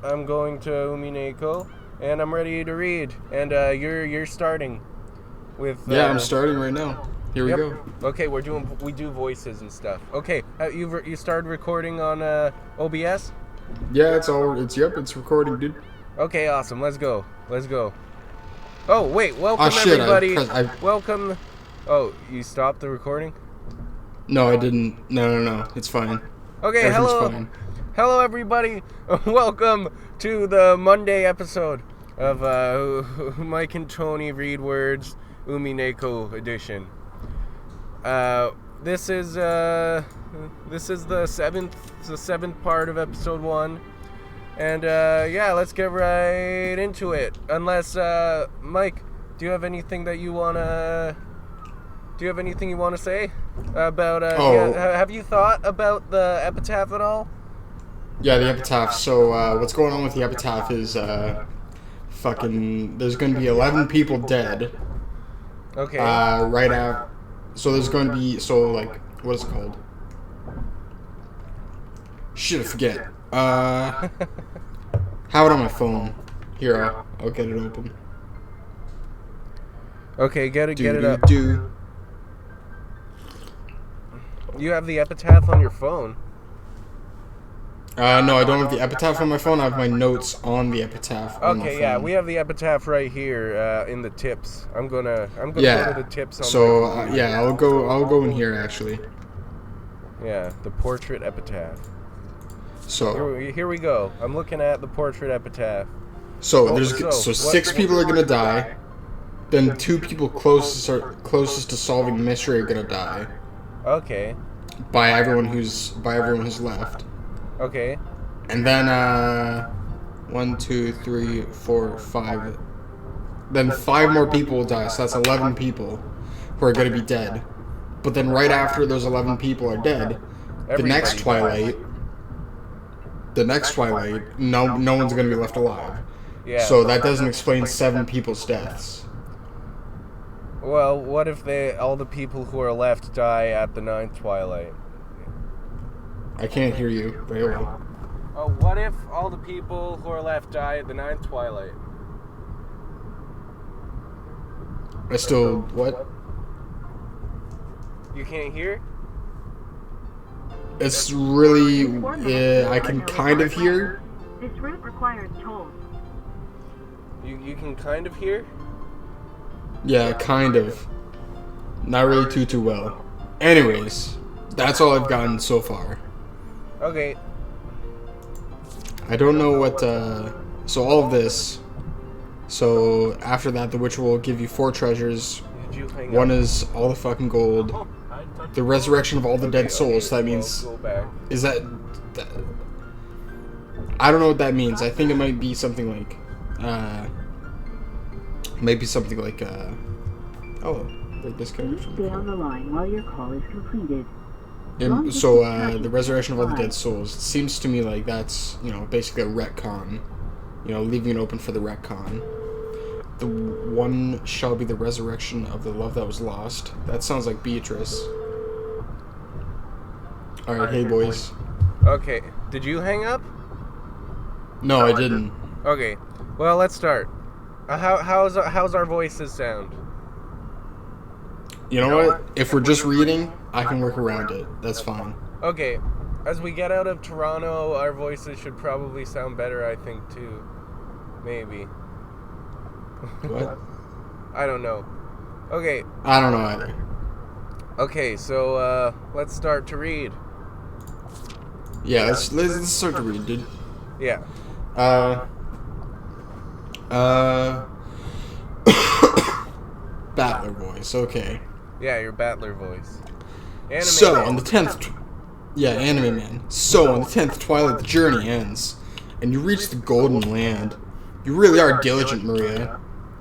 I'm going to Umineko, and I'm ready to read. And you're starting with. Yeah, I'm starting right now. Here we go. Okay, we do voices and stuff. Okay, you started recording on OBS? Yeah, it's recording, dude. Okay, awesome. Let's go. Oh wait, welcome shit, everybody. Welcome. Oh, you stopped the recording? No, I didn't. No. It's fine. Okay, hello. Fine. Hello, everybody. Welcome to the Monday episode of Mike and Tony Read Words Umineko edition. This is the seventh part of episode 1, and yeah, let's get right into it. Unless Mike, do you have anything you wanna say about? Have you thought about the epitaph at all? Yeah, the epitaph. So what's going on with the epitaph is there's going to be 11 people dead. Okay. Right after. So there's going to be what is it called? Shit, I forget. Have it on my phone. Here, I'll get it open. Okay, get it up. Do. You have the epitaph on your phone. No, I don't have the epitaph on my phone. I have my notes on the epitaph. Okay, yeah, we have the epitaph right here in the tips. I'm gonna go to the tips. I'll go in here actually. Yeah, the portrait epitaph. So here we go. I'm looking at the portrait epitaph. So 6 people are gonna die. Then 2 people closest to solving the mystery are gonna die. Okay. By everyone who's left. Okay. And then 1, 2, 3, 4, 5. Then 5 more people will die, so that's 11 people who are going to be dead. But then right after those 11 people are dead, the next twilight, no one's going to be left alive. Yeah. So that doesn't explain 7 people's deaths. Well, what if all the people who are left die at the 9th twilight? I can't hear you very well. Oh, what if all the people who are left die at the 9th twilight? What? You can't hear? It's really, I can kind of hear. This route requires tolls. You can kind of hear? Yeah, kind of. Not really too well. Anyways, that's all I've gotten so far. Okay. I don't know what, so all of this. So after that, the Witcher will give you 4 treasures. One is all the fucking gold. The resurrection of all the dead souls. So that means, is that, I don't know what that means. I think it might be something like, oh, they disconnected from the phone. Stay on the line while your call is completed. The resurrection of all the dead souls. It seems to me like that's, basically a retcon. Leaving it open for the retcon. The one shall be the resurrection of the love that was lost. That sounds like Beatrice. Alright, hey boys. Okay, did you hang up? No, I didn't. Okay, well, let's start. How's our voices sound? You know what? If we're just reading, I can work around it. That's fine. Okay. As we get out of Toronto, our voices should probably sound better, I think, too. Maybe. What? I don't know. Okay. I don't know either. Okay, so, let's start to read. Yeah, let's start to read, dude. Yeah. Battler voice, okay. Yeah, your battler voice. Anime so, man. on the 10th... Yeah, anime man. So, on the 10th twilight, the journey ends, and you reach the Golden Land. You really are diligent, Maria.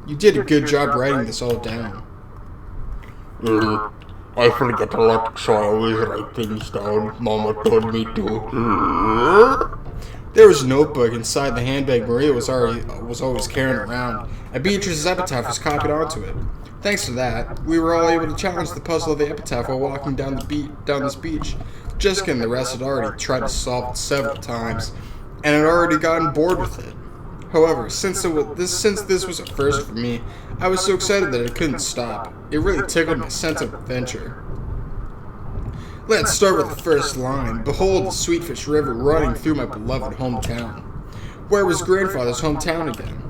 You did a good job writing this all down. I forget a lot, so I always write things down. Mama told me to. There was a notebook inside the handbag Maria was always carrying around, and Beatrice's epitaph was copied onto it. Thanks to that, we were all able to challenge the puzzle of the epitaph while walking down this beach. Jessica and the rest had already tried to solve it several times, and had already gotten bored with it. However, since this was a first for me, I was so excited that I couldn't stop. It really tickled my sense of adventure. Let's start with the first line. Behold the Sweetfish River running through my beloved hometown. Where was grandfather's hometown again?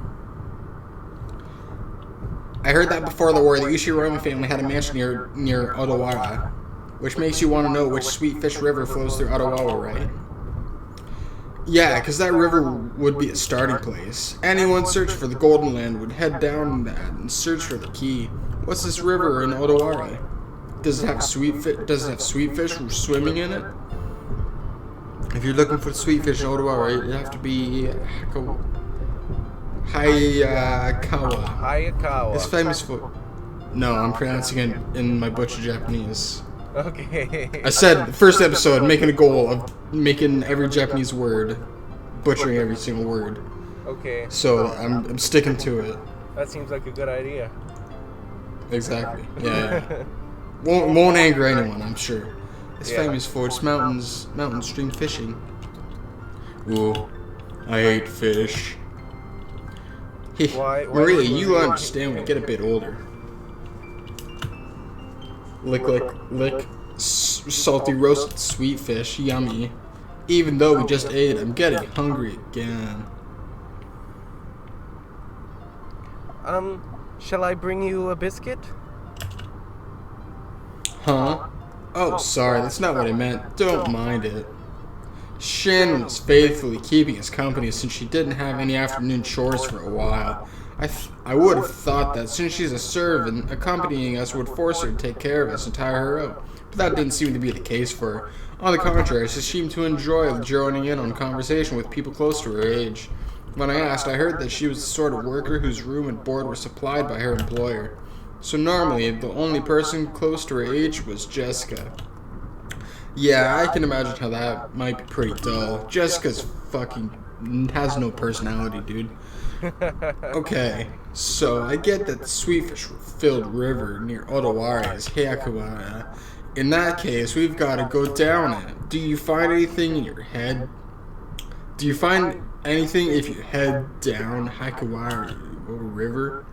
I heard that before the war, the Ushiroma family had a mansion near Odawara, which makes you want to know which Sweetfish River flows through Odawara, right? Yeah, because that river would be a starting place. Anyone searching for the Golden Land would head down that and search for the key. What's this river in Odawara? Does it have sweetfish swimming in it? If you're looking for sweetfish in Odawara, it'd have to be Hayakawa. It's famous for... No, I'm pronouncing it in my butcher Japanese. Okay. I said, first episode, making a goal of making every Japanese word, butchering every single word. Okay. So, I'm sticking to it. That seems like a good idea. Exactly. Yeah. Won't anger anyone, I'm sure. It's famous for its mountain stream fishing. Ooh, I hate fish. Why Maria, you understand when you get a bit older. Lick. Salty roasted sweet fish, yummy. Even though we just ate, I'm getting hungry again. Shall I bring you a biscuit? Huh? Oh, sorry, that's not what I meant. Don't mind it. Shin was faithfully keeping us company since she didn't have any afternoon chores for a while. I would have thought that since she's a servant, accompanying us would force her to take care of us and tire her out. But that didn't seem to be the case for her. On the contrary, she seemed to enjoy joining in on conversation with people close to her age. When I asked, I heard that she was the sort of worker whose room and board were supplied by her employer. So normally, the only person close to her age was Jessica. Yeah, I can imagine how that might be pretty dull. Jessica's fucking has no personality, dude. Okay, so I get that the sweetfish-filled river near Odawara is Hayakawa. In that case, we've got to go down it. Do you find anything in your head? Do you find anything if you head down Hayakawa River?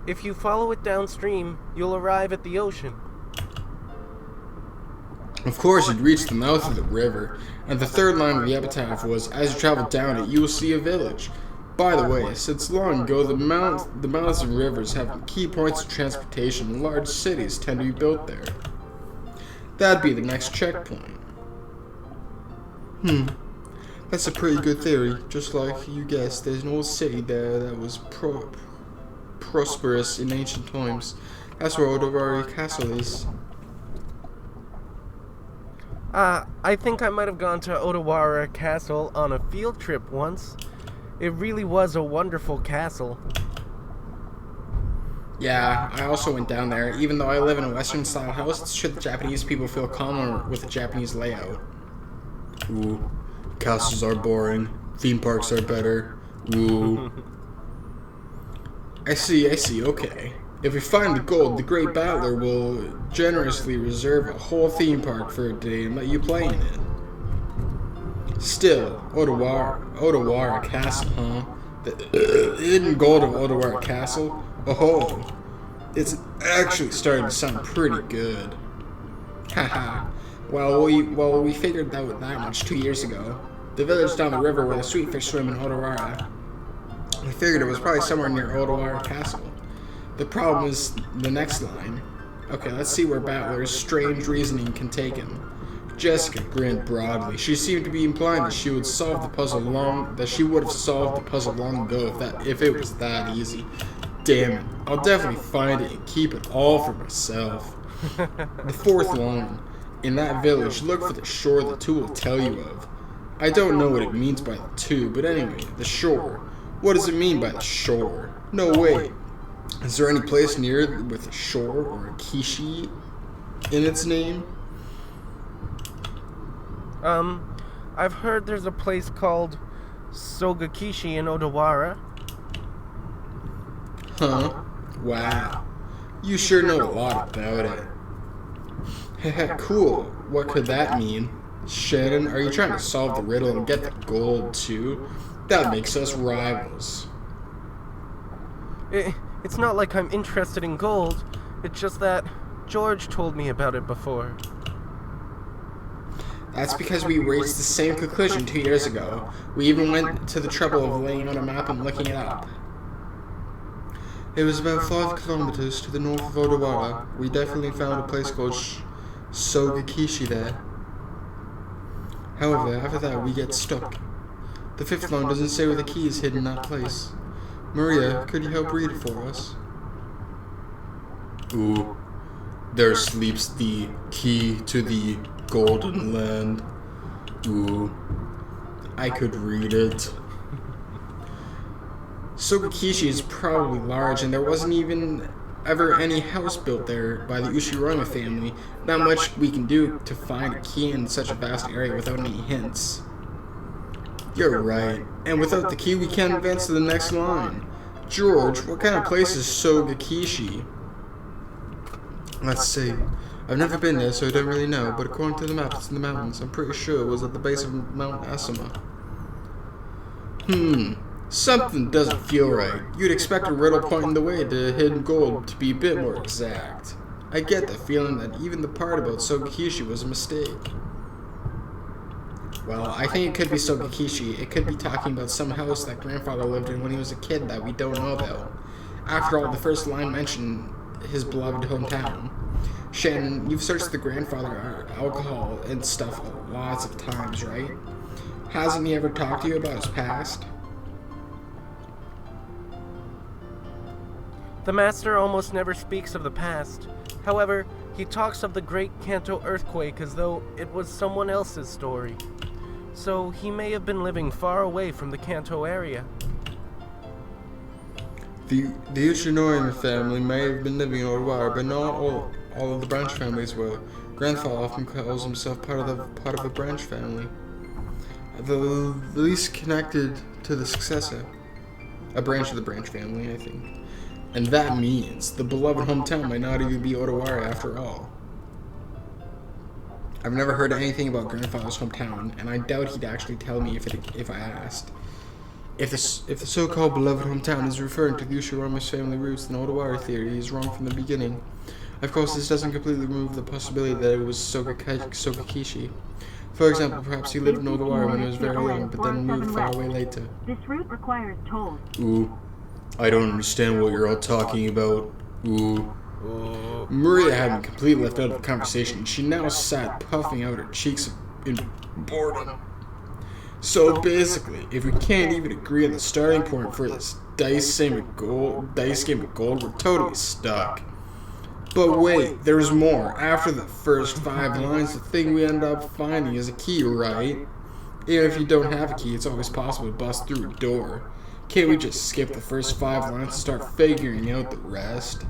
If you follow it downstream, you'll arrive at the ocean. Of course, you'd reach the mouth of the river, and the third line of the epitaph was, as you travel down it, you will see a village. By the way, since long ago, the mouths of rivers have been key points of transportation, and large cities tend to be built there. That'd be the next checkpoint. That's a pretty good theory. Just like you guessed, there's an old city there that was prosperous in ancient times. That's where Odawara Castle is. I think I might have gone to Odawara Castle on a field trip once. It really was a wonderful castle. Yeah, I also went down there. Even though I live in a Western-style house, it's sure the Japanese people feel calmer with the Japanese layout. Ooh, castles are boring. Theme parks are better. Ooh. I see, okay. If we find the gold, the Great Battler will generously reserve a whole theme park for a day and let you play in it. Still, Odawara Castle, huh? The hidden gold of Odawara Castle? Oh, it's actually starting to sound pretty good. Haha. Well, we figured out that much 2 years ago. The village down the river where the sweetfish swim in Odawara. We figured it was probably somewhere near Odawara Castle. The problem is the next line. Okay, let's see where Battler's strange reasoning can take him. Jessica grinned broadly. She seemed to be implying that she would have solved the puzzle long ago if it was that easy. Damn it. I'll definitely find it and keep it all for myself. The fourth line. In that village, look for the shore the two will tell you of. I don't know what it means by the two, but anyway, the shore. What does it mean by the shore? No, wait. Is there any place near with a shore or a kishi in its name? I've heard there's a place called Sogakishi in Odawara. Huh? Wow. You sure know a lot about it. Cool. What could that mean? Shannon, are you trying to solve the riddle and get the gold too? That makes us rivals. It's not like I'm interested in gold. It's just that George told me about it before. That's because we reached the same conclusion 2 years ago. We even went to the trouble of laying out a map and looking it up. It was about 5 kilometers to the north of Odawara. We definitely found a place called Sogakishi there. However, after that we get stuck. The 5th line doesn't say where the key is hidden in that place. Maria, could you help read it for us? Ooh. There sleeps the key to the golden land. Ooh. I could read it. Sogakishi is probably large, and there wasn't even ever any house built there by the Ushirama family. Not much we can do to find a key in such a vast area without any hints. You're right. And without the key, we can't advance to the next line. George, what kind of place is Sogakishi? Let's see. I've never been there, so I don't really know, but according to the map, it's in the mountains. I'm pretty sure it was at the base of Mount Asuma. Something doesn't feel right. You'd expect a riddle pointing the way to hidden gold to be a bit more exact. I get the feeling that even the part about Sogakishi was a mistake. Well, I think it could be Sogakishi. It could be talking about some house that grandfather lived in when he was a kid that we don't know about. After all, the first line mentioned his beloved hometown. Shannon, you've searched the grandfather alcohol and stuff lots of times, right? Hasn't he ever talked to you about his past? The master almost never speaks of the past. However, he talks of the Great Kanto earthquake as though it was someone else's story. So he may have been living far away from the Kanto area. The Ushinori family may have been living in Odawara, but not all of the branch families were. Grandfather often calls himself part of a branch family. The least connected to the successor. A branch of the branch family, I think. And that means the beloved hometown might not even be Odawara after all. I've never heard anything about grandfather's hometown, and I doubt he'd actually tell me if I asked. If the so-called beloved hometown is referring to the Ushirama's family roots, then Odawara theory is wrong from the beginning. Of course, this doesn't completely remove the possibility that it was Sogakishi. For example, perhaps he lived in Odawara when he was very young, but then moved far away later. This route requires tolls. Ooh. I don't understand what you're all talking about. Ooh. Maria hadn't completely left out of the conversation. She now sat puffing out her cheeks in boredom. So basically, if we can't even agree on the starting point for this dice game of gold, we're totally stuck. But wait, there's more. After the first 5 lines, the thing we end up finding is a key, right? Even if you don't have a key, it's always possible to bust through a door. Can't we just skip the first 5 lines and start figuring out the rest?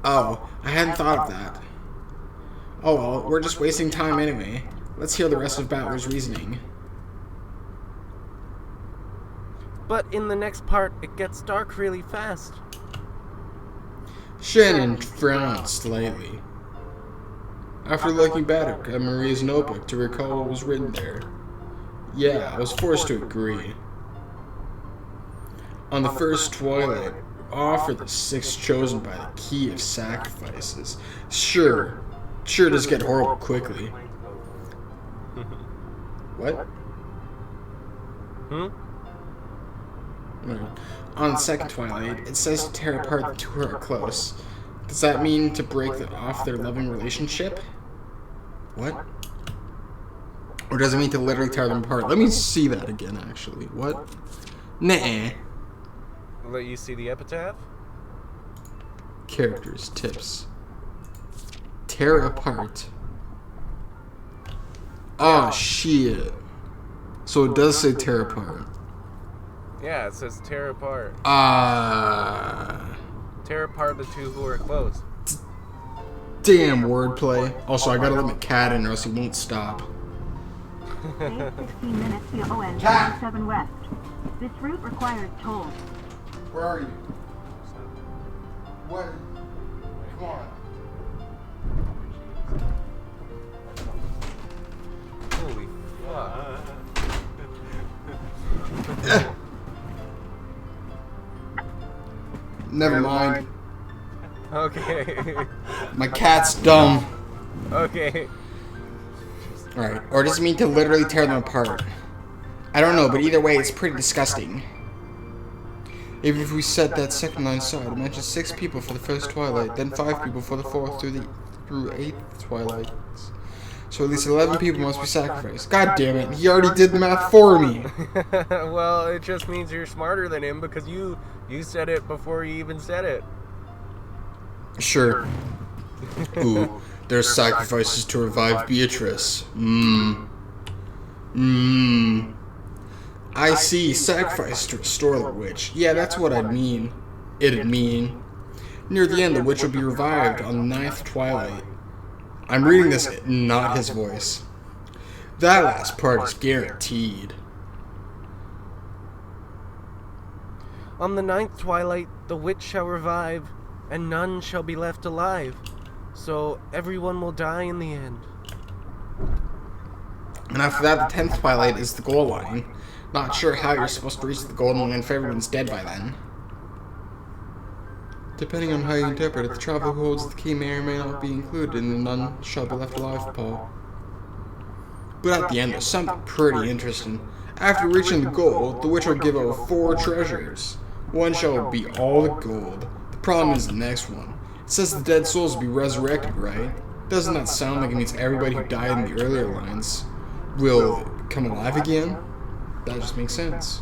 Oh, I hadn't thought of that. Oh well, we're just wasting time anyway. Let's hear the rest of Battler's reasoning. But in the next part, it gets dark really fast. Shannon frowned slightly. After looking back at Maria's notebook to recall what was written there. Yeah, I was forced to agree. On the first twilight, offer the 6 chosen by the key of sacrifices. Sure does get horrible quickly. What? On the second twilight, it says to tear apart the 2 who are close. Does that mean to break off their loving relationship? What? Or does it mean to literally tear them apart? Let me see that again, actually. What? Nah. I'll let you see the epitaph. Characters, tips. Tear apart. Oh, shit. So it does say tear apart. Yeah, it says tear apart. Tear apart the 2 who are close. Damn wordplay. Also, I gotta let my cat in or else he won't stop. Stay 16 minutes via ON 77 West. This route requires tolls. Where are you? What? Come on. Never mind. Okay. My cat's dumb. Okay. Alright, or does it mean to literally tear them apart? I don't know, but either way, it's pretty disgusting. Even if we set that second line aside, imagine 6 people for the first twilight, then 5 people for the 4th through 8th twilights. So at least 11 people must be sacrificed. God damn it, he already did the math for me! Well, it just means you're smarter than him because you said it before he even said it. Sure. Ooh, there's sacrifices to revive Beatrice. I see, sacrifice to restore the witch. Yeah, that's what I'd mean. It'd mean. Near the end, the witch will be revived on the 9th twilight. I'm reading this, not his voice. That last part is guaranteed. On the 9th twilight, the witch shall revive, and none shall be left alive. So everyone will die in the end. And after that, the 10th twilight is the goal line. Not sure how you're supposed to reach the golden line if everyone's dead by then. Depending on how you interpret it, the traveler who holds the key may or may not be included in the none shall be left alive, Paul. But at the end, there's something pretty interesting. After reaching the goal, the witch will give over 4 treasures. One shall be all the gold. The problem is the next one. It says the dead souls will be resurrected, right? Doesn't that sound like it means everybody who died in the earlier lines will come alive again? That just makes sense.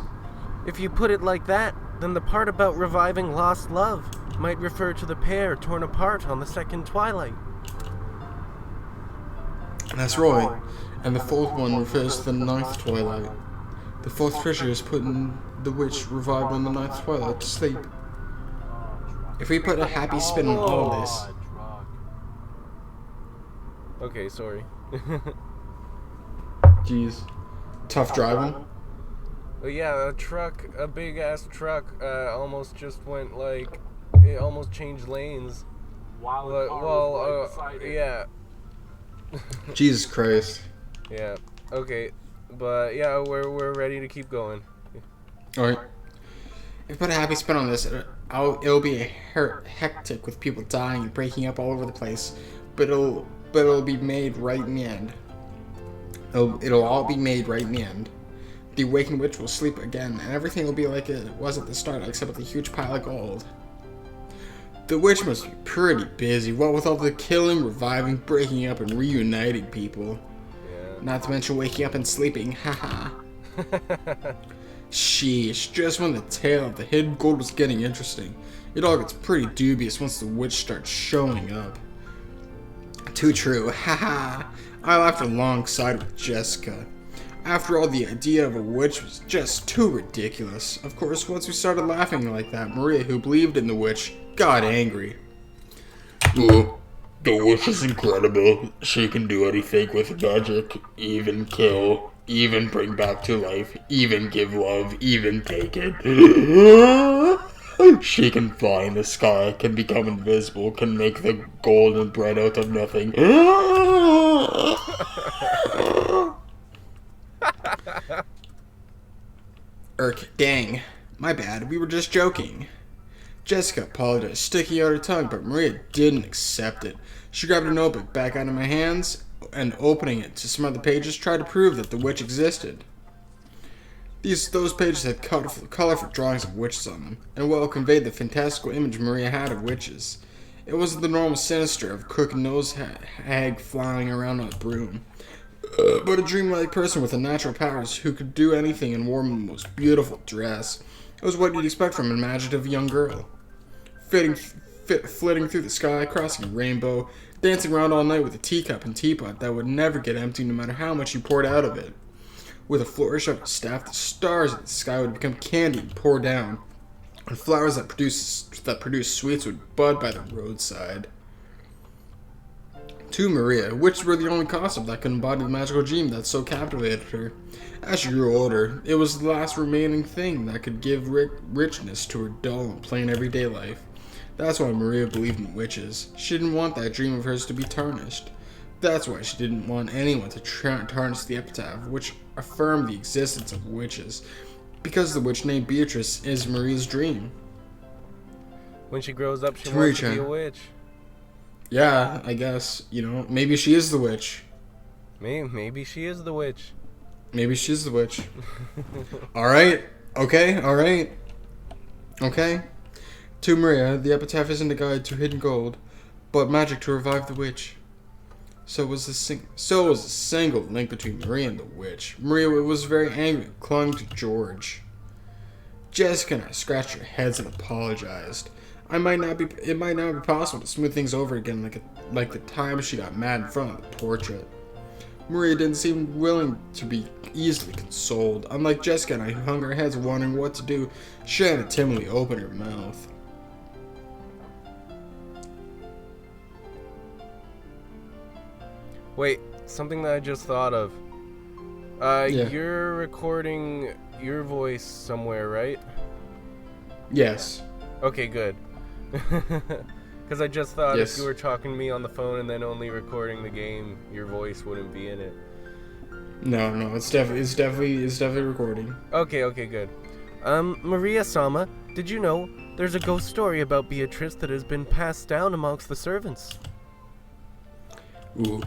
If you put it like that, then the part about reviving lost love might refer to the pair torn apart on the 2nd twilight. That's right. And the 4th one refers to the 9th twilight. The 4th treasure is putting the witch revived on the 9th twilight to sleep. If we put a happy spin on all of this... Okay, sorry. Jeez. Tough driving? But yeah, a big ass truck, almost just went like, it almost changed lanes. Yeah. Jesus Christ. Yeah. Okay. But yeah, we're ready to keep going. Alright. If we put a happy spin on this, it'll be hectic with people dying and breaking up all over the place. But it'll be made right in the end. It'll all be made right in the end. The awakened witch will sleep again, and everything will be like it was at the start, except with a huge pile of gold. The witch must be pretty busy, what with all the killing, reviving, breaking up, and reuniting people. Yeah. Not to mention waking up and sleeping, haha. Sheesh, just when the tale of the hidden gold was getting interesting, it all gets pretty dubious once the witch starts showing up. Too true, haha. I laughed alongside with Jessica. After all, the idea of a witch was just too ridiculous. Of course, once we started laughing like that, Maria, who believed in the witch, got angry. The witch is incredible. She can do anything with magic, even kill, even bring back to life, even give love, even take it. She can fly in the sky, can become invisible, can make the golden bread out of nothing. Dang. My bad, we were just joking. Jessica apologized, sticking out her tongue, but Maria didn't accept it. She grabbed her notebook back out of my hands, and opening it to some of the pages, tried to prove that the witch existed. Those pages had colorful drawings of witches on them, and well conveyed the fantastical image Maria had of witches. It wasn't the normal sinister of crooked nose hag flying around on a broom, but a dreamlike person with natural powers who could do anything and wore the most beautiful dress. It was what you'd expect from an imaginative young girl. Flitting through the sky, crossing a rainbow, dancing around all night with a teacup and teapot that would never get empty no matter how much you poured out of it. With a flourish of a staff, the stars in the sky would become candy and pour down, and flowers that produce sweets would bud by the roadside. To Maria, witches were the only concept that could embody the magical dream that so captivated her. As she grew older, it was the last remaining thing that could give richness to her dull and plain everyday life. That's why Maria believed in witches. She didn't want that dream of hers to be tarnished. That's why she didn't want anyone to tarnish the epitaph, which affirmed the existence of witches, because the witch named Beatrice is Maria's dream. When she grows up, she wants to be a witch. Yeah, I guess. Maybe she is the witch. Maybe she is the witch. Maybe she's the witch. Alright. Okay, alright. Okay. To Maria, the epitaph isn't a guide to hidden gold, but magic to revive the witch. So was a single link between Maria and the witch. Maria was very angry and clung to George. Jessica and I scratched our heads and apologized. It might not be possible to smooth things over again like the time she got mad in front of the portrait. Maria didn't seem willing to be easily consoled. Unlike Jessica and I, who hung our heads wondering what to do, Shannon timidly opened her mouth. Wait, something that I just thought of. Yeah. You're recording your voice somewhere, right? Yes. Okay, good. Because I just thought if you were talking to me on the phone and then only recording the game, your voice wouldn't be in it. No, it's definitely recording. Okay, good. Maria-sama, did you know there's a ghost story about Beatrice that has been passed down amongst the servants? Ooh.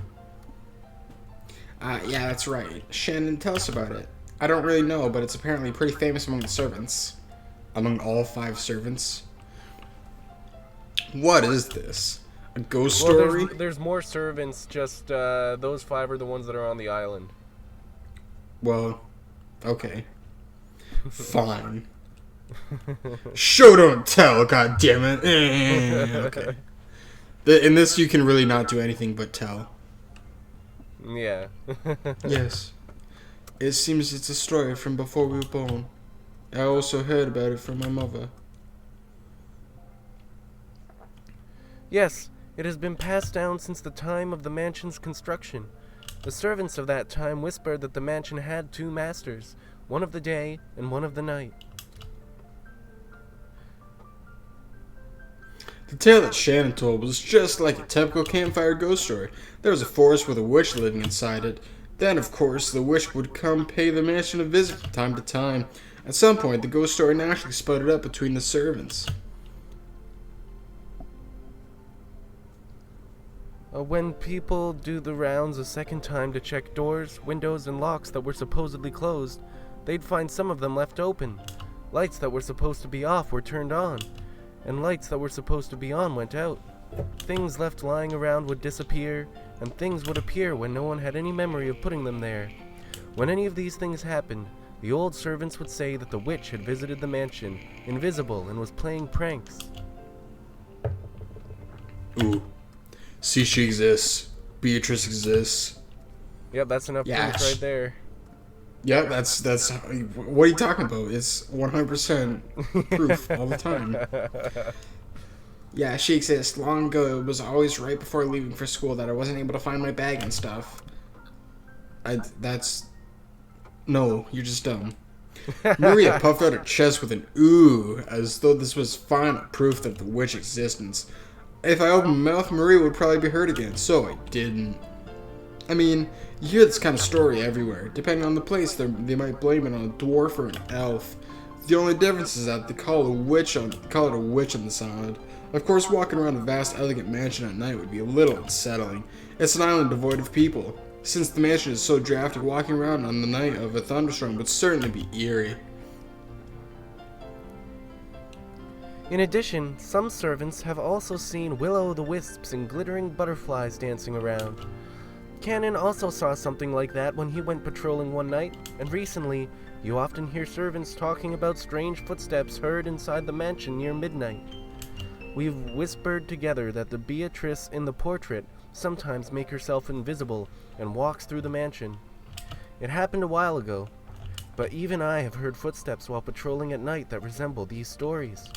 Yeah, that's right. Shannon, tell us about it. I don't really know, but it's apparently pretty famous among the servants. Among all 5 servants. What is this? A ghost story? There's more servants, just those 5 are the ones that are on the island. Well, okay. Fine. Show don't tell, god damn it. Okay. In this you can really not do anything but tell. Yeah. Yes. It seems it's a story from before we were born. I also heard about it from my mother. Yes, it has been passed down since the time of the mansion's construction. The servants of that time whispered that the mansion had 2 masters, one of the day and one of the night. The tale that Shannon told was just like a typical campfire ghost story. There was a forest with a witch living inside it. Then, of course, the witch would come pay the mansion a visit from time to time. At some point, the ghost story naturally sputtered up between the servants. When people do the rounds a second time to check doors, windows, and locks that were supposedly closed, they'd find some of them left open. Lights that were supposed to be off were turned on, and lights that were supposed to be on went out. Things left lying around would disappear, and things would appear when no one had any memory of putting them there. When any of these things happened, the old servants would say that the witch had visited the mansion, invisible, and was playing pranks. Ooh. See, she exists. Beatrice exists. Yep, that's enough proof right there. Yeah, that's. What are you talking about? It's 100% proof all the time. Yeah, she exists. Long ago, it was always right before leaving for school that I wasn't able to find my bag and stuff. No, you're just dumb. Maria puffed out her chest with an ooh, as though this was final proof of the witch existence. If I opened my mouth, Maria would probably be hurt again, so I didn't. I mean, you hear this kind of story everywhere. Depending on the place, they might blame it on a dwarf or an elf. The only difference is that they call it a witch on the side. Of course, walking around a vast, elegant mansion at night would be a little unsettling. It's an island devoid of people. Since the mansion is so drafty, walking around on the night of a thunderstorm would certainly be eerie. In addition, some servants have also seen will-o'-the-wisps and glittering butterflies dancing around. Cannon also saw something like that when he went patrolling one night, and recently, you often hear servants talking about strange footsteps heard inside the mansion near midnight. We've whispered together that the Beatrice in the portrait sometimes makes herself invisible and walks through the mansion. It happened a while ago, but even I have heard footsteps while patrolling at night that resemble these stories.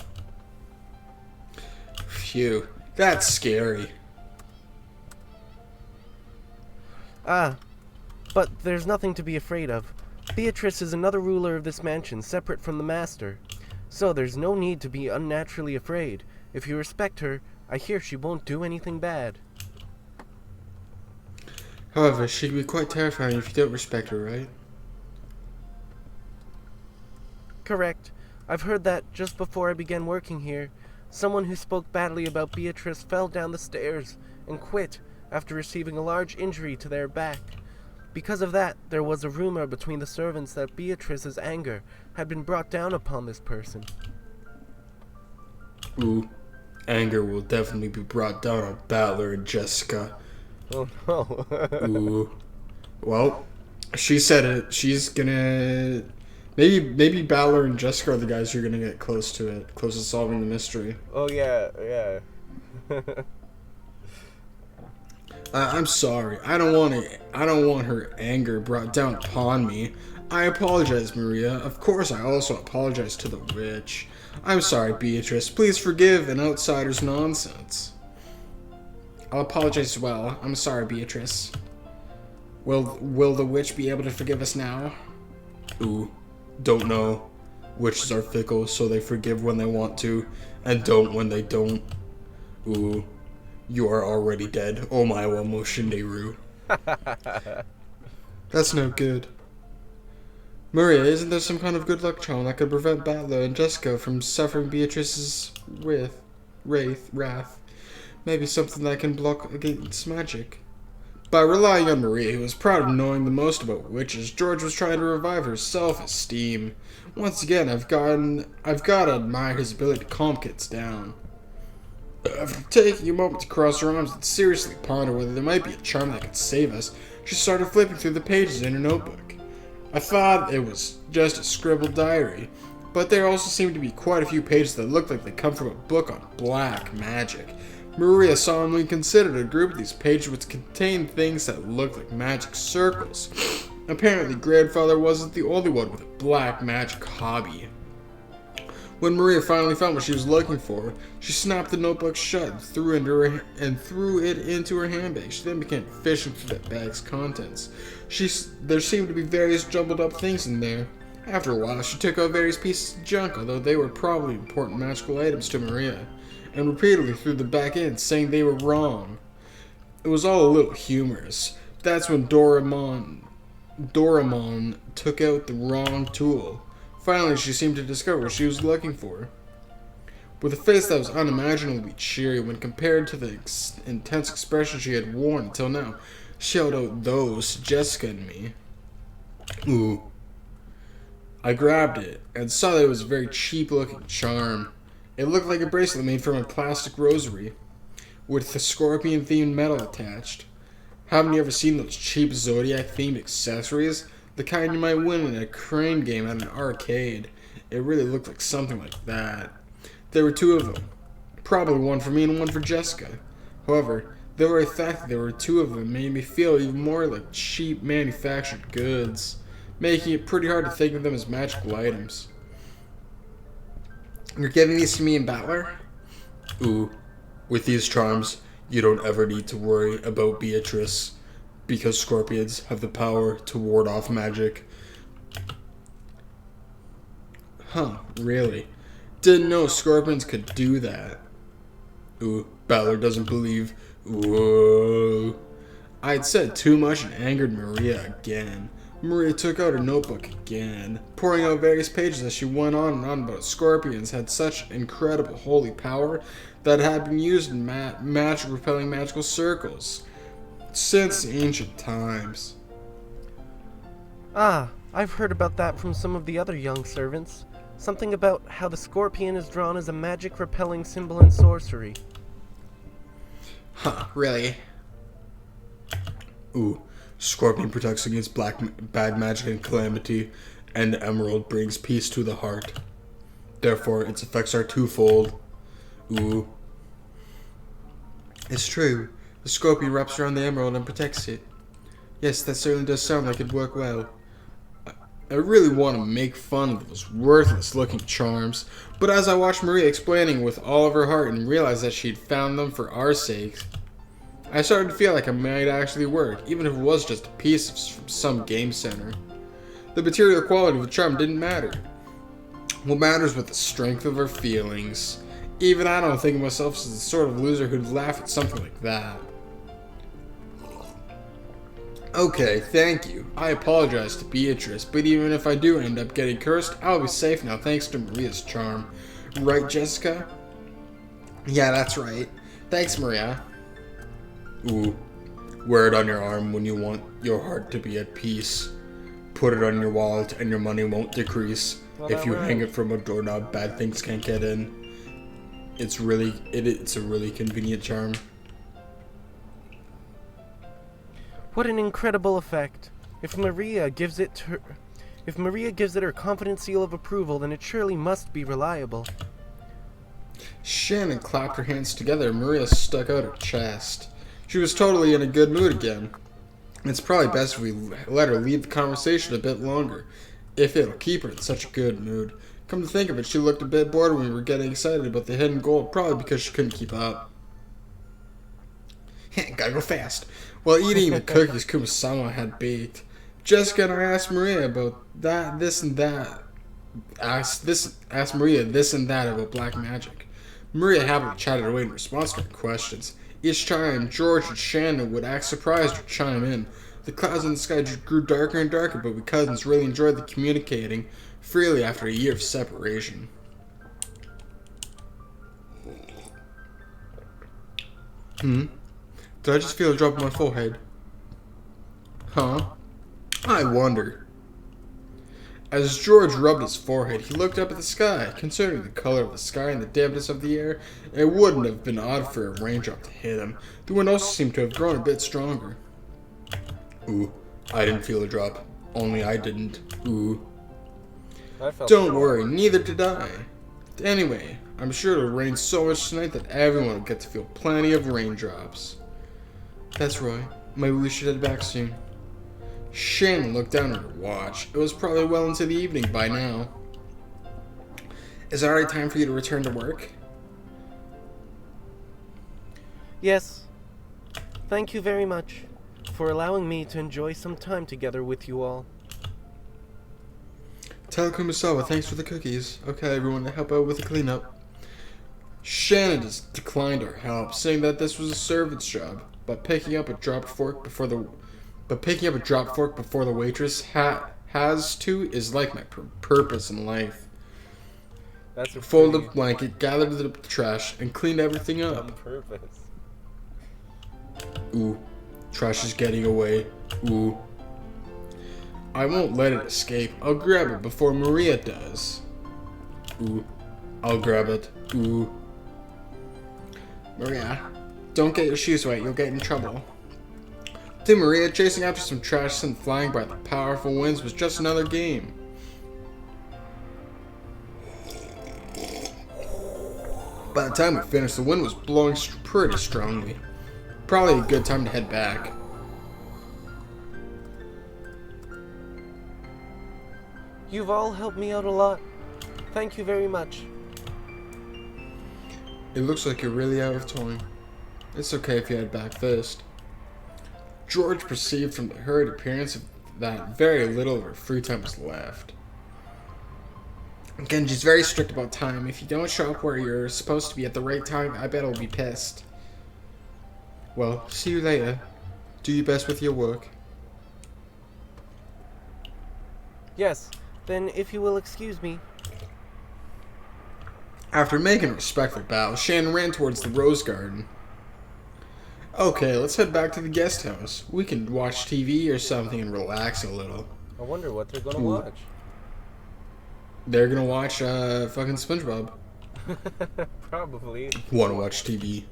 Phew, that's scary. But there's nothing to be afraid of. Beatrice is another ruler of this mansion, separate from the master. So there's no need to be unnaturally afraid. If you respect her, I hear she won't do anything bad. However, she can be quite terrifying if you don't respect her, right? Correct. I've heard that just before I began working here, someone who spoke badly about Beatrice fell down the stairs and quit after receiving a large injury to their back. Because of that, there was a rumor between the servants that Beatrice's anger had been brought down upon this person. Ooh, anger will definitely be brought down on Battler and Jessica. Oh no. Ooh. Well, she said it. She's gonna... Maybe Battler and Jessica are the guys who are gonna get close to solving the mystery. Oh yeah. I'm sorry. I don't want her anger brought down upon me. I apologize, Maria. Of course, I also apologize to the witch. I'm sorry, Beatrice. Please forgive an outsider's nonsense. I'll apologize as well. I'm sorry, Beatrice. Will the witch be able to forgive us now? Ooh, don't know. Witches are fickle, so they forgive when they want to, and don't when they don't. Ooh, you are already dead. Oh my wa mo shinderu. That's no good. Maria, isn't there some kind of good luck charm that could prevent Battler and Jessica from suffering Beatrice's wrath? Maybe something that can block against magic. By relying on Maria, who was proud of knowing the most about witches, George was trying to revive her self-esteem. Once again, I've got to admire his ability to calm kids down. After taking a moment to cross her arms and seriously ponder whether there might be a charm that could save us, she started flipping through the pages in her notebook. I thought it was just a scribbled diary, but there also seemed to be quite a few pages that looked like they come from a book on black magic. Maria solemnly considered a group of these pages which contained things that looked like magic circles. Apparently, Grandfather wasn't the only one with a black magic hobby. When Maria finally found what she was looking for, she snapped the notebook shut and threw it into her handbag. She then began fishing through that bag's contents. There seemed to be various jumbled up things in there. After a while, she took out various pieces of junk, although they were probably important magical items to Maria, and repeatedly threw them back in, saying they were wrong. It was all a little humorous. That's when Doraemon took out the wrong tool. Finally, she seemed to discover what she was looking for. With a face that was unimaginably cheery when compared to the intense expression she had worn until now, she held out those to Jessica and me. Ooh. I grabbed it and saw that it was a very cheap-looking charm. It looked like a bracelet made from a plastic rosary, with the scorpion-themed metal attached. Haven't you ever seen those cheap Zodiac-themed accessories? The kind you might win in a crane game at an arcade. It really looked like something like that. There were two of them. Probably one for me and one for Jessica. However, the very fact that there were two of them made me feel even more like cheap manufactured goods, making it pretty hard to think of them as magical items. You're giving these to me and Battler? Ooh, with these charms, you don't ever need to worry about Beatrice, because scorpions have the power to ward off magic. Huh, really? Didn't know scorpions could do that. Ooh, Battler doesn't believe. Whoa. I'd said too much and angered Maria again. Maria took out her notebook again, pouring out various pages as she went on and on about scorpions had such incredible holy power that it had been used in repelling magical circles since ancient times. Ah, I've heard about that from some of the other young servants. Something about how the scorpion is drawn as a magic-repelling symbol in sorcery. Huh, really? Ooh, scorpion protects against bad magic and calamity, and the emerald brings peace to the heart. Therefore, its effects are twofold. Ooh. It's true. The scorpion wraps around the emerald and protects it. Yes, that certainly does sound like it'd work well. I really want to make fun of those worthless-looking charms, but as I watched Maria explaining with all of her heart and realized that she'd found them for our sakes, I started to feel like it might actually work, even if it was just a piece from some game center. The material quality of the charm didn't matter. What matters was the strength of her feelings. Even I don't think of myself as the sort of loser who'd laugh at something like that. Okay, thank you. I apologize to Beatrice, but even if I do end up getting cursed, I'll be safe now thanks to Maria's charm. Right, Jessica? Yeah, that's right. Thanks, Maria. Ooh. Wear it on your arm when you want your heart to be at peace. Put it on your wallet and your money won't decrease. If you hang it from a doorknob, bad things can't get in. It's a really convenient charm. What an incredible effect. If Maria gives it her confident seal of approval, then it surely must be reliable. Shannon clapped her hands together and Maria stuck out her chest. She was totally in a good mood again. It's probably best if we let her lead the conversation a bit longer, if it'll keep her in such a good mood. Come to think of it, she looked a bit bored when we were getting excited about the hidden gold, probably because she couldn't keep up. Gotta go fast. While eating the cookies Kumasama had baked, Jessica and I asked Maria about this and that about black magic. Maria happily chatted away in response to our questions. Each time, George and Shannon would act surprised or chime in. The clouds in the sky grew darker and darker, but we cousins really enjoyed the communicating freely after a year of separation. Did I just feel a drop on my forehead? Huh? I wonder. As George rubbed his forehead, he looked up at the sky. Considering the color of the sky and the dampness of the air, it wouldn't have been odd for a raindrop to hit him. The wind also seemed to have grown a bit stronger. Ooh, I didn't feel a drop. Only I didn't. Ooh. Don't worry, neither did I. Anyway, I'm sure it'll rain so much tonight that everyone will get to feel plenty of raindrops. That's right. Maybe we should head back soon. Shannon looked down at her watch. It was probably well into the evening by now. Is it already time for you to return to work? Yes. Thank you very much for allowing me to enjoy some time together with you all. Tell Kumasawa thanks for the cookies. Okay, everyone, to help out with the cleanup. Shannon just declined our help, saying that this was a servant's job, but picking up a dropped fork before the waitress has to is like my purpose in life. That's a folded blanket, gathered the trash, and cleaned everything up. On purpose. Ooh, trash is getting away. Ooh. I won't let it escape. I'll grab it before Maria does. Ooh, I'll grab it. Ooh. Maria, don't get your shoes wet. You'll get in trouble. To Maria, chasing after some trash sent flying by the powerful winds was just another game. By the time we finished, the wind was blowing pretty strongly. Probably a good time to head back. You've all helped me out a lot. Thank you very much. It looks like you're really out of time. It's okay if you head back first. George perceived from the hurried appearance that very little of her free time was left. Genji's very strict about time. If you don't show up where you're supposed to be at the right time, I bet he'll be pissed. Well, see you later. Do your best with your work. Yes, then if you will excuse me. After making a respectful bow, Shannon ran towards the rose garden. Okay, let's head back to the guest house. We can watch TV or something and relax a little. I wonder what they're gonna watch. They're gonna watch fucking SpongeBob. Probably. Wanna watch TV.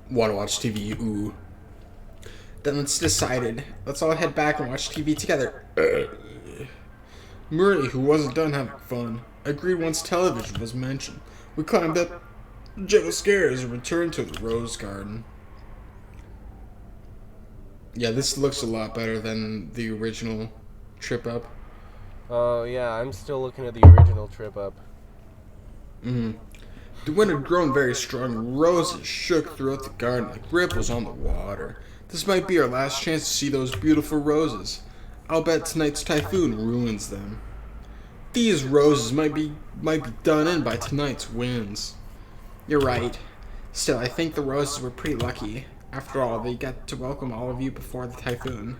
Wanna watch TV, ooh. Then it's decided. Let's all head back and watch TV together. Murray, who wasn't done having fun, agreed once television was mentioned. We climbed up gentle stairs and returned to the rose garden. Yeah, this looks a lot better than the original trip up. Oh, yeah, I'm still looking at the original trip up. The wind had grown very strong. Roses shook throughout the garden like ripples on the water. This might be our last chance to see those beautiful roses. I'll bet tonight's typhoon ruins them. These roses might be done in by tonight's winds. You're right. Still, I think the roses were pretty lucky. After all, they got to welcome all of you before the typhoon.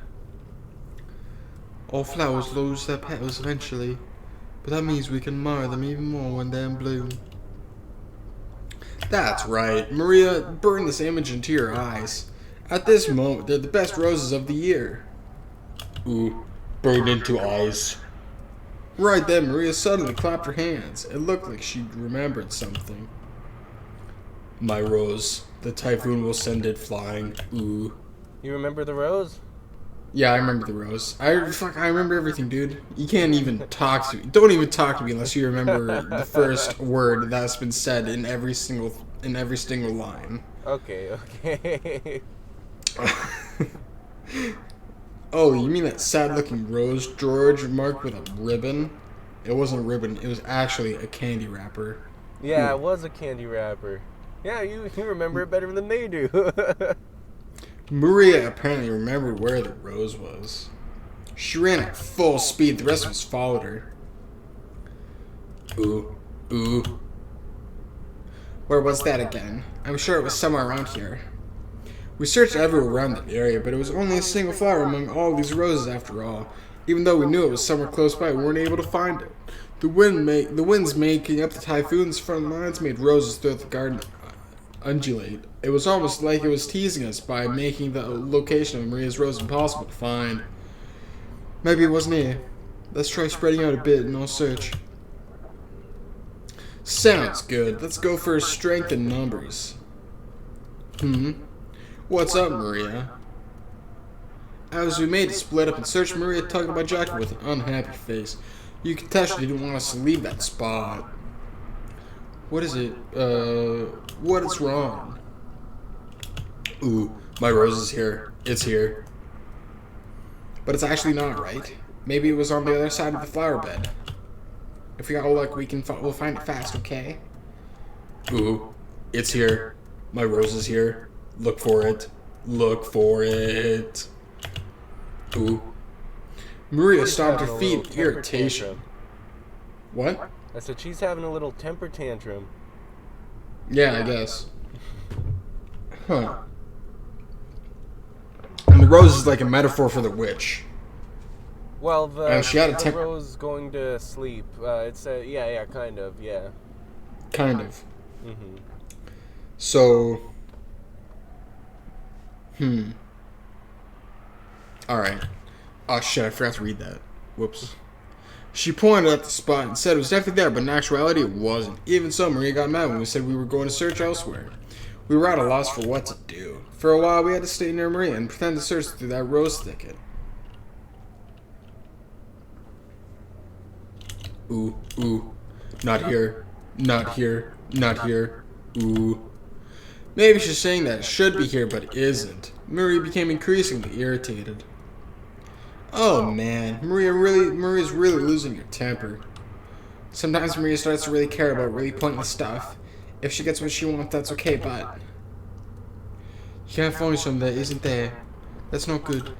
All flowers lose their petals eventually, but that means we can admire them even more when they're in bloom. That's right, Maria, burn this image into your eyes. At this moment, they're the best roses of the year. Ooh, burned into eyes. Right then, Maria suddenly clapped her hands. It looked like she remembered something. My rose, the typhoon will send it flying. Ooh. You remember the rose? Yeah, I remember the rose. I remember everything, dude. You can't even talk to me. Don't even talk to me unless you remember the first word that's been said in every single line. Okay. Oh, you mean that sad-looking rose, George, marked with a ribbon? It wasn't a ribbon. It was actually a candy wrapper. Yeah, it was a candy wrapper. Yeah, you remember it better than they do. Maria apparently remembered where the rose was. She ran at full speed. The rest of us followed her. Ooh. Where was that again? I'm sure it was somewhere around here. We searched everywhere around the area, but it was only a single flower among all these roses after all. Even though we knew it was somewhere close by, we weren't able to find it. The winds making up the typhoon's front lines made roses throughout the garden undulate. It was almost like it was teasing us by making the location of Maria's rose impossible to find. Maybe it wasn't here. Let's try spreading out a bit and I'll search. Sounds good. Let's go for strength in numbers. What's up, Maria? As we made to split up and search, Maria tugged at my jacket with an unhappy face. You could tell she didn't want us to leave that spot. What is it? What is wrong? Ooh, my rose is here. It's here. But it's actually not, right? Maybe it was on the other side of the flower bed. If we got luck, we'll find it fast, okay? Ooh, it's here. My rose is here. Look for it. Look for it. Ooh. Maria stomped her feet in irritation. What? I said she's having a little temper tantrum. Yeah, I guess. Huh. And the rose is like a metaphor for the witch. Well, the rose going to sleep. It's yeah, kind of, yeah. Kind of. So. Alright. Oh shit, I forgot to read that. Whoops. She pointed at the spot and said it was definitely there, but in actuality it wasn't. Even so, Maria got mad when we said we were going to search elsewhere. We were at a loss for what to do. For a while, we had to stay near Maria and pretend to search through that rose thicket. Ooh. Not here. Not here. Not here. Ooh. Maybe she's saying that it should be here, but it isn't. Maria became increasingly irritated. Oh man, Maria's really losing her temper. Sometimes Maria starts to really care about really pointless stuff. If she gets what she wants, that's okay, but you can't find something that isn't there. That's not good.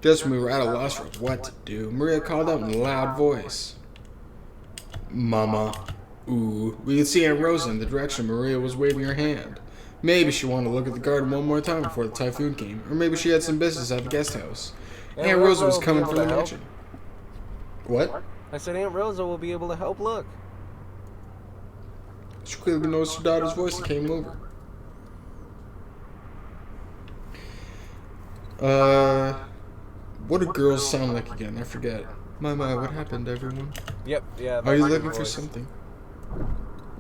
Just when we were at a loss for what to do, Maria called out in a loud voice. Mama. Ooh. We could see Aunt Rosa in the direction Maria was waving her hand. Maybe she wanted to look at the garden one more time before the typhoon came, or maybe she had some business at the guest house. Aunt Rosa was coming from the mansion. What? I said Aunt Rosa will be able to help look. She clearly noticed her daughter's voice and came over. What do girls sound like again? I forget. My, what happened, everyone? Yep, yeah. Are you looking for something?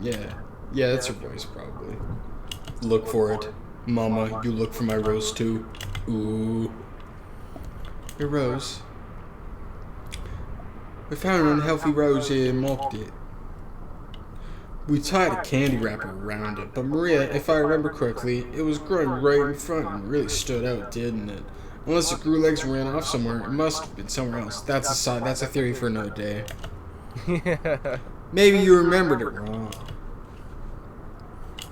Yeah, that's her voice, probably. Look for it. Mama, you look for my rose, too. Ooh. Your rose? We found an unhealthy rose here and mocked it. We tied a candy wrapper around it, but Maria, if I remember correctly, it was growing right in front and really stood out, didn't it? Unless it grew legs and ran off somewhere, it must have been somewhere else. That's a theory for another day. Yeah. Maybe you remembered it wrong.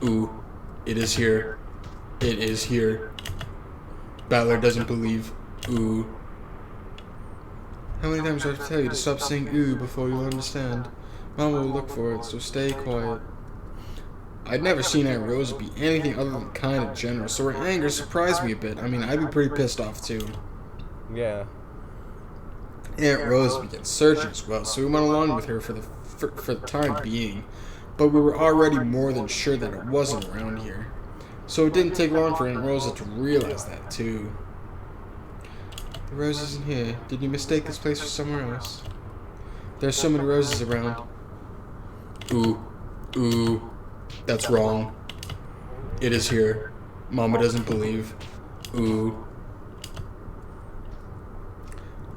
Ooh, it is here. It is here. Battler doesn't believe. Ooh. How many times do I have to tell you to stop saying ooh before you'll understand? Mama will look for it, so stay quiet. I'd never seen Aunt Rosa be anything other than kind and generous, so her anger surprised me a bit. I mean, I'd be pretty pissed off too. Yeah. Aunt Rose began searching as well, so we went along with her for the time being. But we were already more than sure that it wasn't around here. So it didn't take long for Aunt Rosa to realize that too. The rose isn't here. Did you mistake this place for somewhere else? There's so many roses around. Ooh, that's wrong. It is here. Mama doesn't believe. Ooh.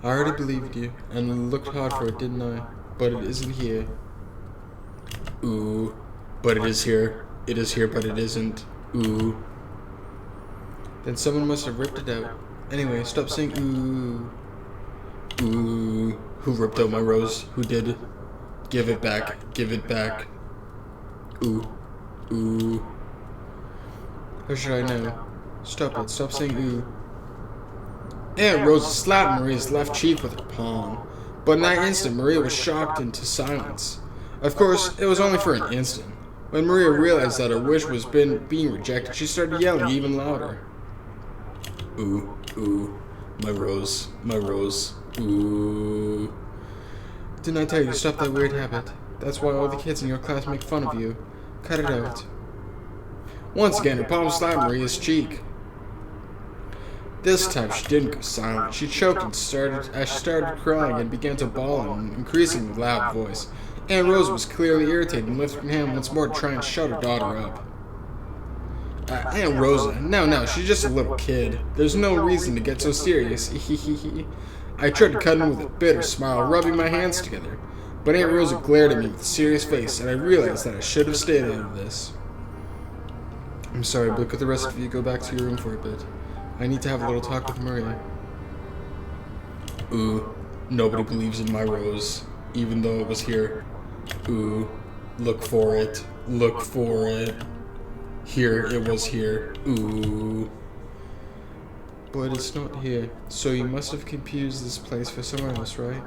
I already believed you, and looked hard for it, didn't I? But it isn't here. Ooh. But it is here. It is here, but it isn't. Ooh. Then someone must have ripped it out. Anyway, stop saying ooh. Ooh. Who ripped out my rose? Who did? Give it back. Give it back. Ooh. Ooh. How should I know? Stop it. Stop saying ooh. Aunt Rosa slapped Maria's left cheek with her palm. But in that instant, Maria was shocked into silence. Of course, it was only for an instant. When Maria realized that her wish was being rejected, she started yelling even louder. Ooh, ooh, my rose, ooh. Didn't I tell you to stop that weird habit? That's why all the kids in your class make fun of you. Cut it out. Once again, her palm slapped Maria's cheek. This time, she didn't go silent. She choked and started crying and began to bawl in an increasingly loud voice. Aunt Rose was clearly irritated and lifted her hand once more to try and shut her daughter up. Aunt Rosa, no, she's just a little kid. There's no reason to get so serious. I tried to cut in with a bitter smile, rubbing my hands together. But Aunt Rosa glared at me with a serious face, and I realized that I should have stayed out of this. I'm sorry, but could the rest of you go back to your room for a bit? I need to have a little talk with Maria. Ooh, nobody believes in my rose, even though it was here. Ooh, look for it. Look for it. Here, it was here. Ooh. But it's not here, so you must have confused this place for somewhere else, right?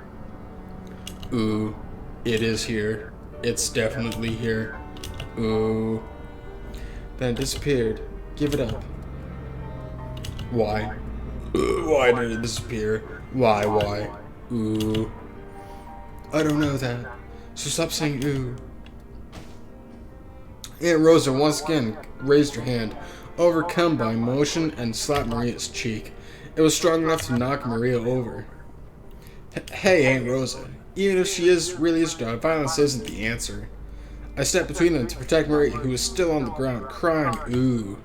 Ooh, it is here. It's definitely here. Ooh. Then it disappeared. Give it up. Why? Why did it disappear? Why? Ooh. I don't know that. So stop saying ooh. Aunt Rosa once again raised her hand, overcome by emotion, and slapped Maria's cheek. It was strong enough to knock Maria over. Hey, Aunt Rosa. Even if she really is strong, violence isn't the answer. I stepped between them to protect Maria, who was still on the ground, crying ooh.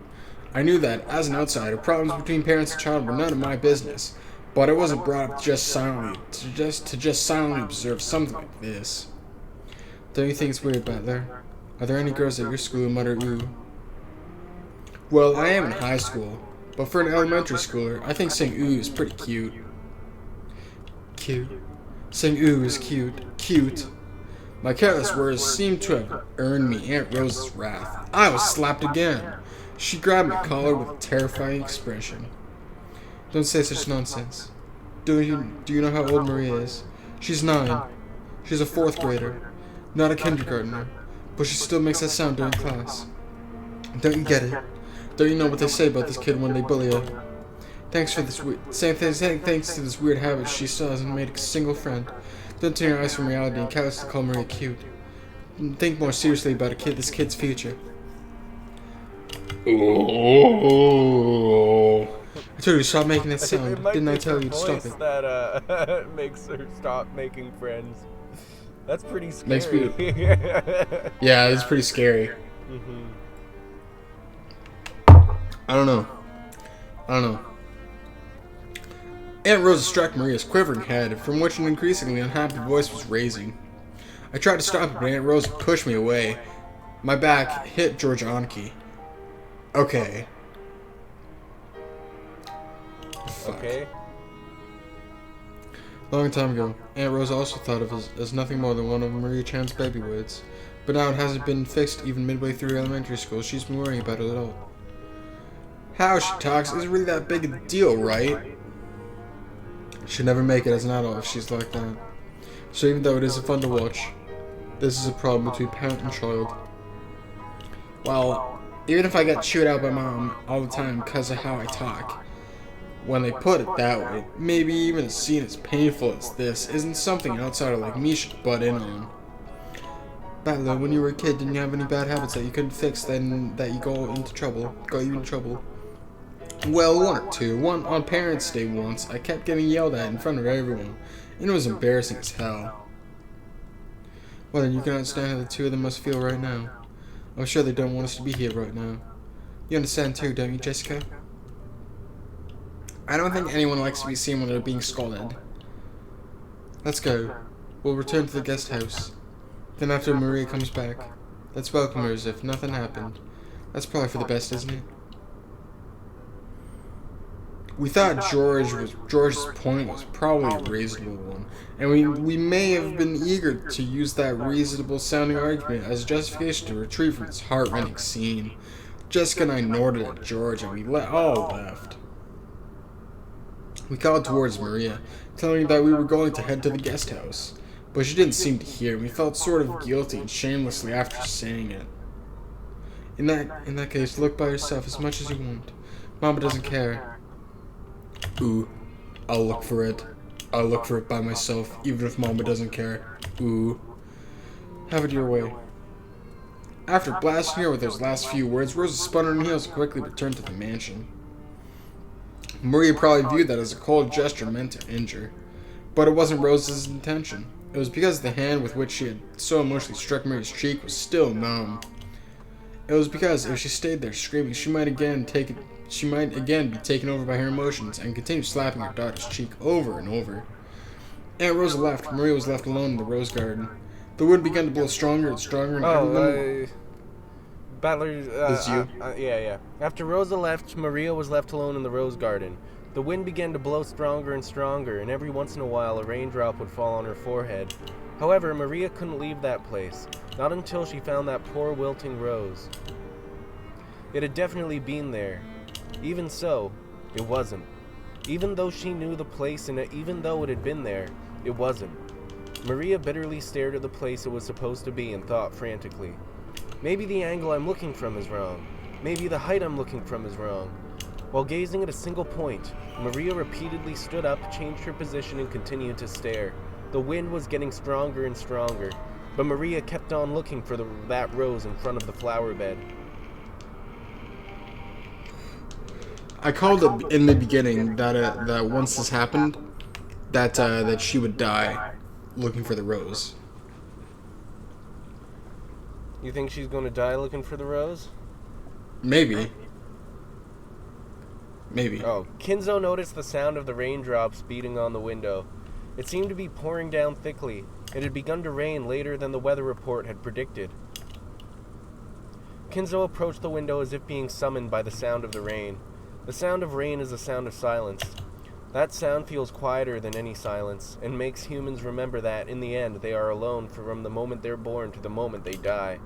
I knew that, as an outsider, problems between parents and child were none of my business, but I wasn't brought up just silently, to just silently observe something like this. Don't you think it's weird back there? Are there any girls at your school who mutter ooh? Well, I am in high school, but for an elementary schooler, I think saying ooh is pretty cute. Cute? Saying ooh is cute. Cute. My careless words seemed to have earned me Aunt Rose's wrath. I was slapped again. She grabbed my collar with a terrifying expression. Don't say such nonsense. Do you know how old Maria is? She's 9. She's a 4th grader, not a kindergartner, but she still makes that sound during class. Don't you get it? Don't you know what they say about this kid when they bully her? Thanks to this weird habit, she still hasn't made a single friend. Don't turn your eyes from reality and callously call Maria cute. Think more seriously about this kid's future. Oh. I told you to stop making that sound. Didn't I tell you to stop it? That makes her stop making friends. That's pretty scary. Makes me. Yeah, it's pretty scary. I don't know. Aunt Rosa struck Maria's quivering head, from which an increasingly unhappy voice was raising. I tried to stop it, but Aunt Rosa pushed me away. My back hit George Anki. Okay. Fuck. Okay. Long time ago, Aunt Rosa also thought of it as nothing more than one of Maria Chan's baby words. But now it hasn't been fixed even midway through elementary school. She's been worrying about it at all. How she talks isn't really that big a deal, right? She'd never make it as an adult if she's like that. So even though it isn't fun to watch, this is a problem between parent and child. Well, even if I get chewed out by Mom all the time because of how I talk, When they put it that way, maybe even a scene as painful as this isn't something an outsider like me should butt in on. Battler, when you were a kid, didn't you have any bad habits that you couldn't fix, then that you got you into trouble? Well, one or two. One on Parents' Day once, I kept getting yelled at in front of everyone, and it was embarrassing as hell. Well, then you can understand how the two of them must feel right now. I'm sure they don't want us to be here right now. You understand too, don't you, Jessica? I don't think anyone likes to be seen when they're being scolded. Let's go. We'll return to the guest house. Then after Maria comes back, let's welcome her as if nothing happened. That's probably for the best, isn't it? We thought George's point was probably a reasonable one, and we may have been eager to use that reasonable sounding argument as a justification to retreat from this heart-rending scene. Jessica and I nodded at George, and we all left. We called towards Maria, telling her that we were going to head to the guest house, but she didn't seem to hear, and we felt sort of guilty and shamelessly after saying it. In that case, look by yourself as much as you want. Mama doesn't care. Ooh, I'll look for it. I'll look for it by myself, even if Mama doesn't care. Ooh. Have it your way. After blasting her with those last few words, Rosa spun on her heels and quickly returned to the mansion. Maria probably viewed that as a cold gesture meant to injure, but it wasn't Rosa's intention. It was because the hand with which she had so emotionally struck Maria's cheek was still numb. It was because if she stayed there screaming, she might again be taken over by her emotions and continue slapping her daughter's cheek over and over. Aunt Rosa left. Maria was left alone in the rose garden. The wind began to blow stronger and stronger, and everyone... Battler, This you? yeah. After Rosa left, Maria was left alone in the rose garden. The wind began to blow stronger and stronger, and every once in a while a raindrop would fall on her forehead. However, Maria couldn't leave that place, not until she found that poor wilting rose. It had definitely been there. Even so, it wasn't. Even though she knew the place and even though it had been there, it wasn't. Maria bitterly stared at the place it was supposed to be and thought frantically. Maybe the angle I'm looking from is wrong. Maybe the height I'm looking from is wrong. While gazing at a single point, Maria repeatedly stood up, changed her position, and continued to stare. The wind was getting stronger and stronger, but Maria kept on looking for that rose in front of the flower bed. I called it in the beginning that once this happened, that she would die looking for the rose. You think she's going to die looking for the rose? Maybe. Oh, Kinzo noticed the sound of the raindrops beating on the window. It seemed to be pouring down thickly. It had begun to rain later than the weather report had predicted. Kinzo approached the window as if being summoned by the sound of the rain. The sound of rain is a sound of silence. That sound feels quieter than any silence, and makes humans remember that, in the end, they are alone from the moment they're born to the moment they die.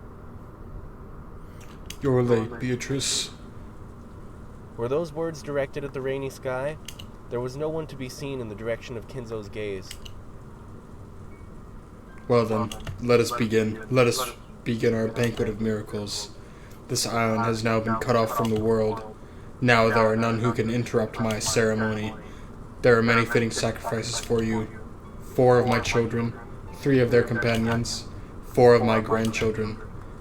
You're late, Beatrice. Were those words directed at the rainy sky? There was no one to be seen in the direction of Kinzo's gaze. Well then, let us begin. Let us begin our banquet of miracles. This island has now been cut off from the world. Now there are none who can interrupt my ceremony. There are many fitting sacrifices for you. 4 of my children, 3 of their companions, 4 of my grandchildren,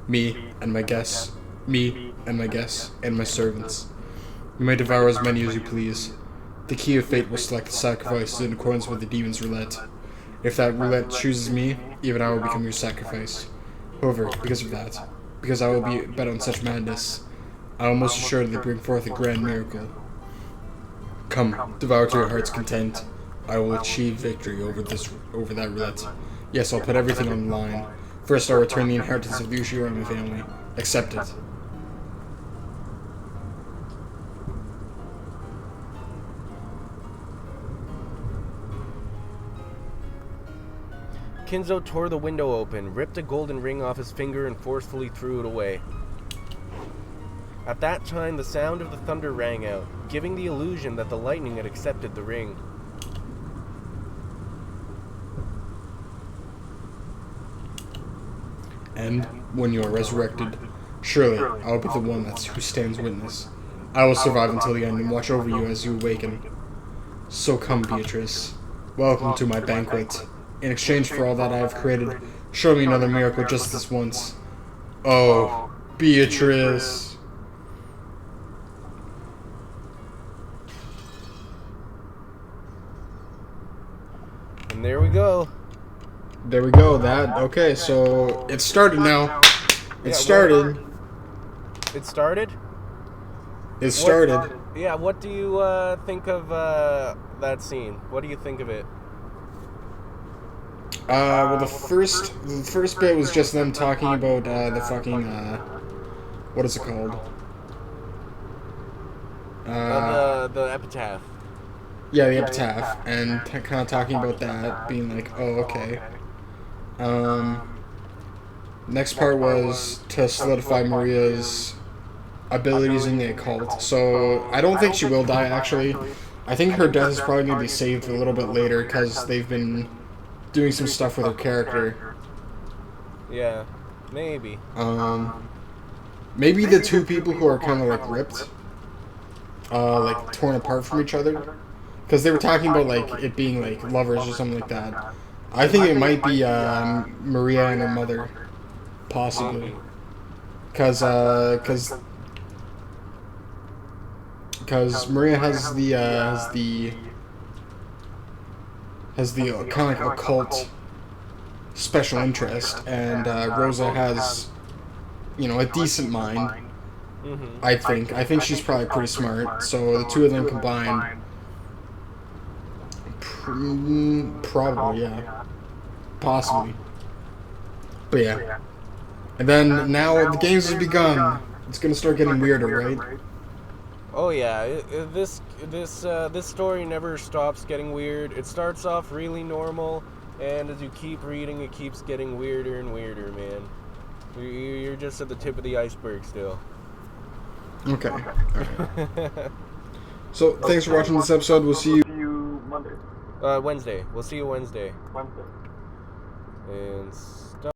me and my guests, and my servants. You may devour as many as you please. The key of fate will select the sacrifices in accordance with the demon's roulette. If that roulette chooses me, even I will become your sacrifice. However, because I will be bet on such madness, I will most assuredly bring forth a grand miracle. Come, devour to your heart's content. I will achieve victory over that roulette. Yes, I'll put everything on the line. First, I'll return the inheritance of the Ushirami family. Accept it. Kinzo tore the window open, ripped a golden ring off his finger, and forcefully threw it away. At that time, the sound of the thunder rang out, giving the illusion that the lightning had accepted the ring. And, when you are resurrected, surely I will be the one who stands witness. I will survive until the end and watch over you as you awaken. So come, Beatrice. Welcome to my banquet. In exchange for all that I have created, show me another miracle just this once. Oh, Beatrice. And there we go. There we go. Okay, so it started now. It started. It started? It started. Yeah, what do you think of that scene? What do you think of it? Well, the first bit was just them talking about the fucking what is it called? The epitaph. Yeah, the epitaph, and kind of talking about that, being like, oh, okay. Next part was to solidify Maria's abilities in the occult. So I don't think she will die, actually. I think her death is probably going to be saved a little bit later, because they've been doing some stuff with her character. Yeah, maybe. Maybe the two people who are kind of, like, ripped, like, torn apart from each other. Because they were talking about, like, it being, like, lovers or something like that. I think it might be, Maria and her mother. Possibly. Because Maria has the kind of like occult special interest, and Rosa has, you know, a decent mind. I think she's probably pretty smart. So the two of them combined, probably, yeah, possibly. But yeah, and then now the games have begun. It's gonna start getting weirder, right? Oh yeah, this story never stops getting weird. It starts off really normal, and as you keep reading, it keeps getting weirder and weirder, man. You're just at the tip of the iceberg still. Okay. Alright. So, thanks for watching this episode. We'll see you Wednesday. We'll see you Wednesday. And